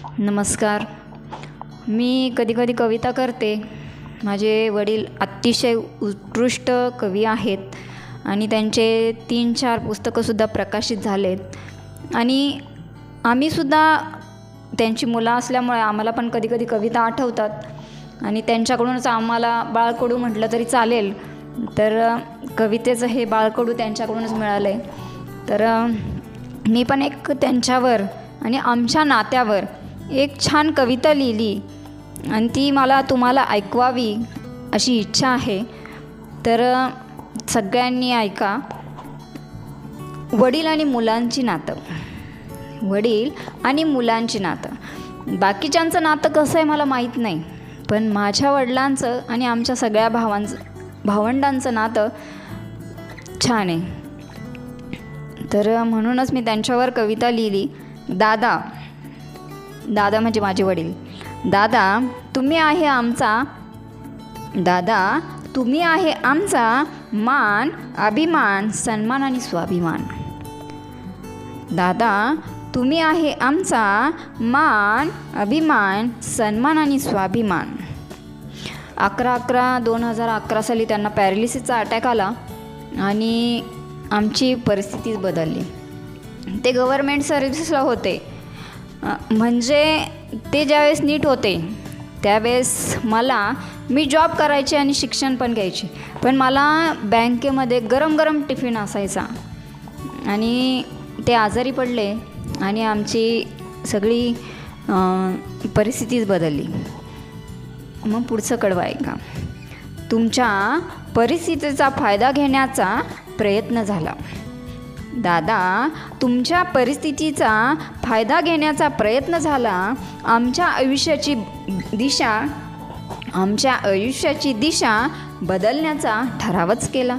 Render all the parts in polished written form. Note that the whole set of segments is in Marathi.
नमस्कार. मी कधी कविता करते. माझे वडील अतिशय उत्कृष्ट कवी आहेत आणि त्यांचे 3-4 पुस्तकंसुद्धा प्रकाशित झालेत आणि आम्हीसुद्धा त्यांची मुलं असल्यामुळे आम्हाला पण कधी कविता आठवतात आणि त्यांच्याकडूनच आम्हाला बाळकडू म्हटलं तरी चालेल. तर कवितेचं हे बाळकडू त्यांच्याकडूनच मिळालं आहे. तर मी पण एक त्यांच्यावर आणि आमच्या नात्यावर एक छान कविता लिहिली आणि ती मला तुम्हाला ऐकवावी अशी इच्छा आहे. तर सगळ्यांनी ऐका. वडील आणि मुलांची नातं. वडील आणि मुलांची नातं. बाकीच्यांचं नातं कसं आहे मला माहीत नाही, पण माझ्या वडिलांचं आणि आमच्या सगळ्या भावंडांचं नातं छान आहे. तर म्हणूनच मी त्यांच्यावर कविता लिहिली. दादा म्हणजे माझे वडील. दादा तुम्ही आहे आमचा मान, अभिमान, सन्मान आणि स्वाभिमान. दादा तुम्ही आहे आमचा मान, अभिमान, सन्मान आणि स्वाभिमान. 11/11/2011 साली त्यांना पॅरालिसिसचा अटॅक आला आणि आमची परिस्थितीच बदलली. ते गव्हर्मेंट सर्व्हिसला होते. म्हणजे ते ज्यावेळेस नीट होते त्यावेळेस मी जॉब करायचे आणि शिक्षण पण घ्यायचे, पण मला बँकेमध्ये गरम टिफिन असायचा आणि ते आजारी पडले आणि आमची सगळी परिस्थितीच बदलली. मग पुढचं कडवं ऐका. तुमच्या परिस्थितीचा फायदा घेण्याचा प्रयत्न झाला. दादा तुमच्या परिस्थितीचा फायदा घेण्याचा प्रयत्न झाला. आमच्या आयुष्याची दिशा बदलण्याचा ठरावच केला.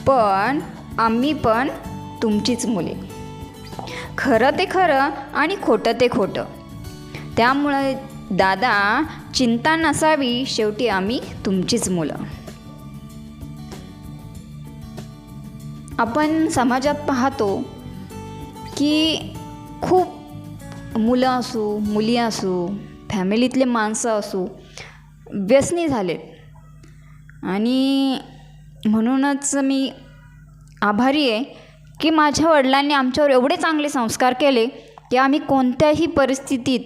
पण आम्ही पण तुमचीच मुले. खरं ते खरं आणि खोटं ते खोटं. त्यामुळे दादा चिंता नसावी, शेवटी आम्ही तुमचीच मुलं. आपण समाजात पाहतो की खूप मुलं असो, मुली असो, फॅमिलीतले माणसं असो व्यसनी झालेत आणि म्हणूनच मी आभारी आहे की माझ्या वडिलांनी आमच्यावर एवढे चांगले संस्कार केले की आम्ही कोणत्याही परिस्थितीत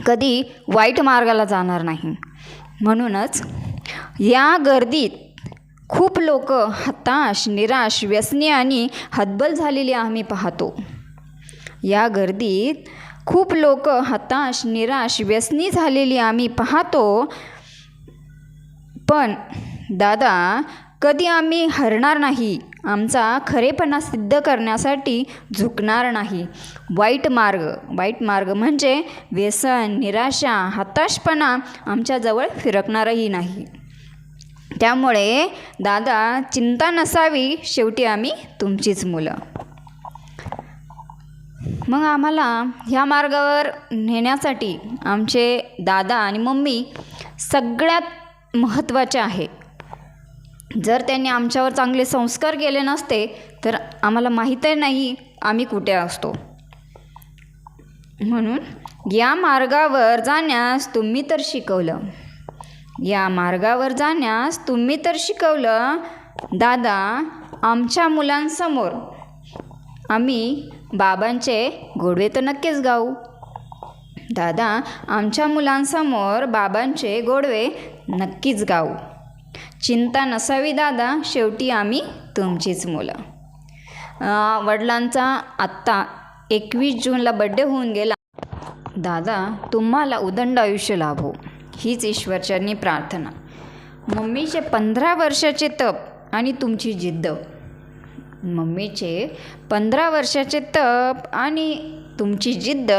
कधी वाईट मार्गाला जाणार नाही. म्हणूनच या गर्दीत खूप लोक हताश, निराश, व्यसनी आणि हतबल झालेली आम्ही पाहतो. या गर्दीत खूप लोक हताश, निराश, व्यसनी झालेली आम्ही पाहतो. पण दादा कधी आम्ही हरणार नाही. आमचा खरेपणा सिद्ध करण्यासाठी झुकणार नाही. वाईट मार्ग म्हणजे व्यसन, निराशा, हताशपणा आमच्याजवळ फिरकणारही नाही. त्यामुळे दादा चिंता नसावी, शेवटी आम्ही तुमचीच मुलं. मग आम्हाला ह्या मार्गावर नेण्यासाठी आमचे दादा आणि मम्मी सगळ्यात महत्त्वाचे आहे. जर त्यांनी आमच्यावर चांगले संस्कार केले नसते तर आम्हाला माहीतही नाही आम्ही कुठे असतो. म्हणून या मार्गावर जाण्यास तुम्ही तर शिकवलं. दादा आमच्या मुलांसमोर आम्ही बाबांचे गोडवे तर नक्कीच गाऊ. दादा आमच्या मुलांसमोर बाबांचे गोडवे नक्कीच गाऊ. चिंता नसावी दादा, शेवटी आम्ही तुमचीच मुलं. वडिलांचा आत्ता 21 जूनला बड्डे होऊन गेला. दादा तुम्हाला उदंड आयुष्य लाभो हीच ईश्वरचरणी प्रार्थना. मम्मीचे 15 वर्षाचे तप आणि तुमची जिद्द. मम्मीचे 15 वर्षाचे तप आणि तुमची जिद्द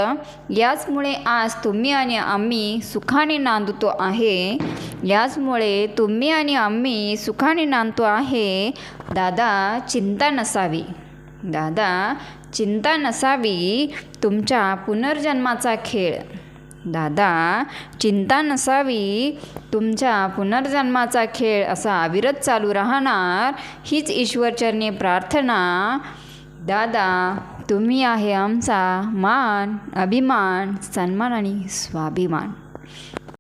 याचमुळे आज तुम्ही आणि आम्ही सुखाने नांदतो आहे. दादा चिंता नसावी. तुमच्या पुनर्जन्माचा खेळ असा अविरत चालू राहणार हीच ईश्वरचरणी प्रार्थना. दादा तुम्ही आहे आमचा मान, अभिमान, सन्मान आणि स्वाभिमान.